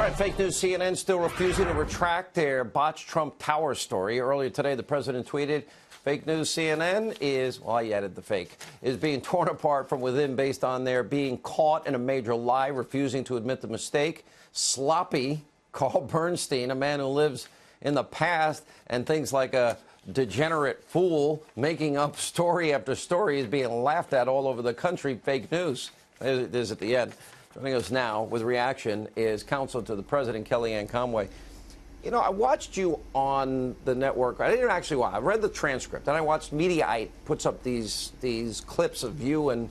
All right, fake news. CNN still refusing to retract their botched Trump Tower story. Earlier today, the president tweeted, fake news CNN is, well, I added the fake, is being torn apart from within based on their being caught in a major lie, refusing to admit the mistake. Sloppy Carl Bernstein, a man who lives in the past and things like a degenerate fool, making up story after story, is being laughed at all over the country. Fake news. It is at the end. Joining us now with reaction is counsel to the president, Kellyanne Conway. You know, I watched you on the network. I didn't actually watch. I read the transcript, and I watched Mediaite puts up these clips of you and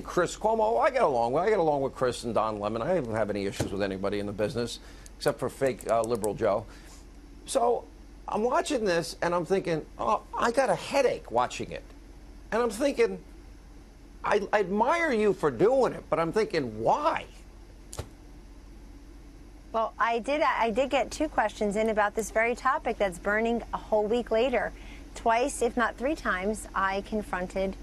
Chris Cuomo. I get along with Chris and Don Lemon. I don't have any issues with anybody in the business except for fake liberal Joe. So I'm watching this, and I'm thinking, oh, I got a headache watching it. And I'm thinking, I admire you for doing it, but I'm thinking, why? Well, I did get two questions in about this very topic that's burning a whole week later. Twice, if not three times, I confronted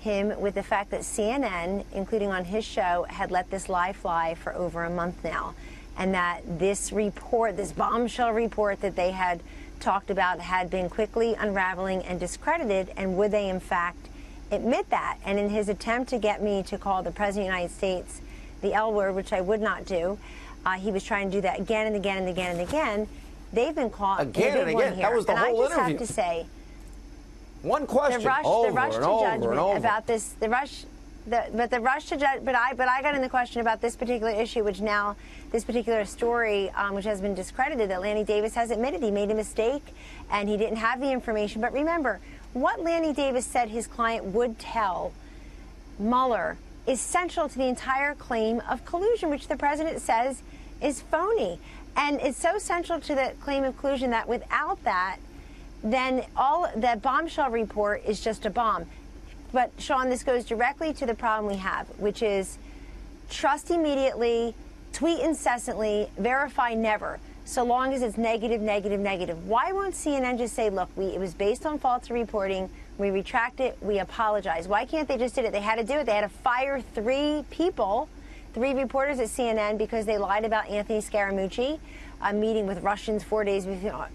him with the fact that CNN, including on his show, had let this lie fly for over a month now. And that this report, this bombshell report that they had talked about, had been quickly unraveling and discredited, and would they, in fact, admit that? And in his attempt to get me to call the President of the United States the L word, which I would not do, he was trying to do that again and again and again and again. They've been caught again and again. That was the whole interview. I just have to say, one question the rush to judgment about this, but the rush to judge. But I got in the question about this particular issue, which now this particular story, which has been discredited, that Lanny Davis has admitted he made a mistake and he didn't have the information. But remember, what Lanny Davis said his client would tell Mueller is central to the entire claim of collusion, which the president says is phony. And it's so central to the claim of collusion that without that, then all that bombshell report is just a bomb. But, Sean, this goes directly to the problem we have, which is trust immediately, tweet incessantly, verify never, so long as it's negative, negative, negative. Why won't CNN just say, look, it was based on faulty reporting, we retract it, we apologize? Why can't they just do it? They had to do it. They had to fire three reporters at CNN because they lied about Anthony Scaramucci, a meeting with Russians 4 days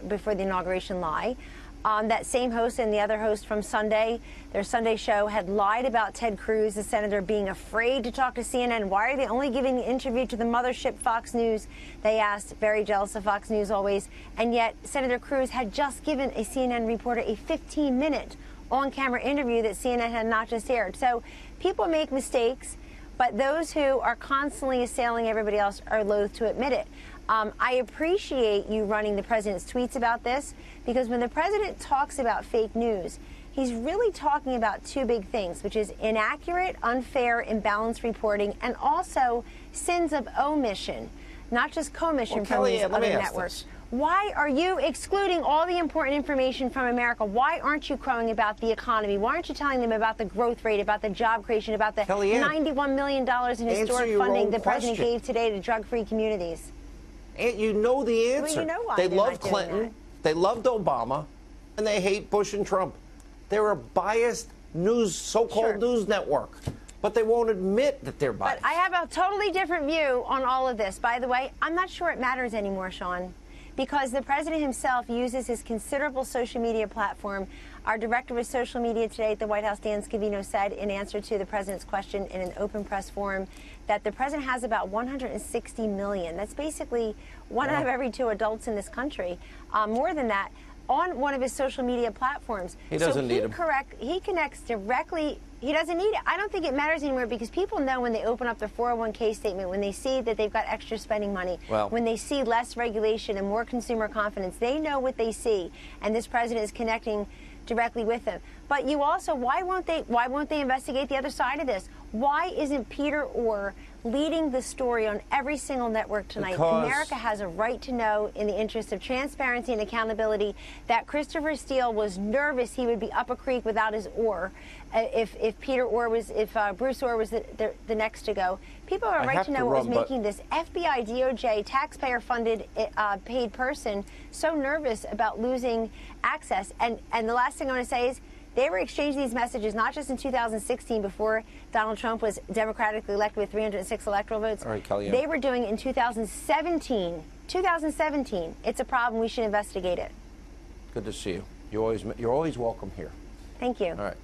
before the inauguration lie. That same host and the other host from Sunday, their Sunday show, had lied about Ted Cruz, the senator, being afraid to talk to CNN. Why are they only giving the interview to the mothership Fox News? They asked, very jealous of Fox News always. And yet Senator Cruz had just given a CNN reporter a 15-minute on-camera interview that CNN had not just aired. So people make mistakes, but those who are constantly assailing everybody else are loath to admit it. I appreciate you running the president's tweets about this, because when the president talks about fake news, he's really talking about two big things, which is inaccurate, unfair, imbalanced reporting, and also sins of omission, not just commission from these other networks. Why are you excluding all the important information from America? Why aren't you crowing about the economy? Why aren't you telling them about the growth rate, about the job creation, about the $91 million in historic funding the president gave today to drug-free communities? And you know the answer. Well, you know why they love Clinton, they loved Obama, and they hate Bush and Trump. They're a biased news, so-called news network, but they won't admit that they're biased. But I have a totally different view on all of this. By the way, I'm not sure it matters anymore, Sean, because the president himself uses his considerable social media platform. Our director of social media today at the White House, Dan Scavino, said in answer to the president's question in an open press forum that the president has about 160 million. That's basically one out of every two adults in this country. More than that, on one of his social media platforms. He doesn't need him. He connects directly. He doesn't need it. I don't think it matters anymore, because people know when they open up their 401k statement, when they see that they've got extra spending money, when they see less regulation and more consumer confidence, they know what they see. And this president is connecting directly with them. But you also, why won't they investigate the other side of this? Why isn't Peter Orr leading the story on every single network tonight? Because America has a right to know, in the interest of transparency and accountability, that Christopher Steele was nervous he would be up a creek without his oar. If Bruce Orr was the next to go. People have a right to know what was making this FBI, DOJ, taxpayer-funded, paid person so nervous about losing access. And the last thing I want to say is, They were exchanging these messages not just in 2016 before Donald Trump was democratically elected with 306 electoral votes. All right, Kellyanne. They were doing it in 2017. 2017. It's a problem. We should investigate it. Good to see you. You're always welcome here. Thank you. All right.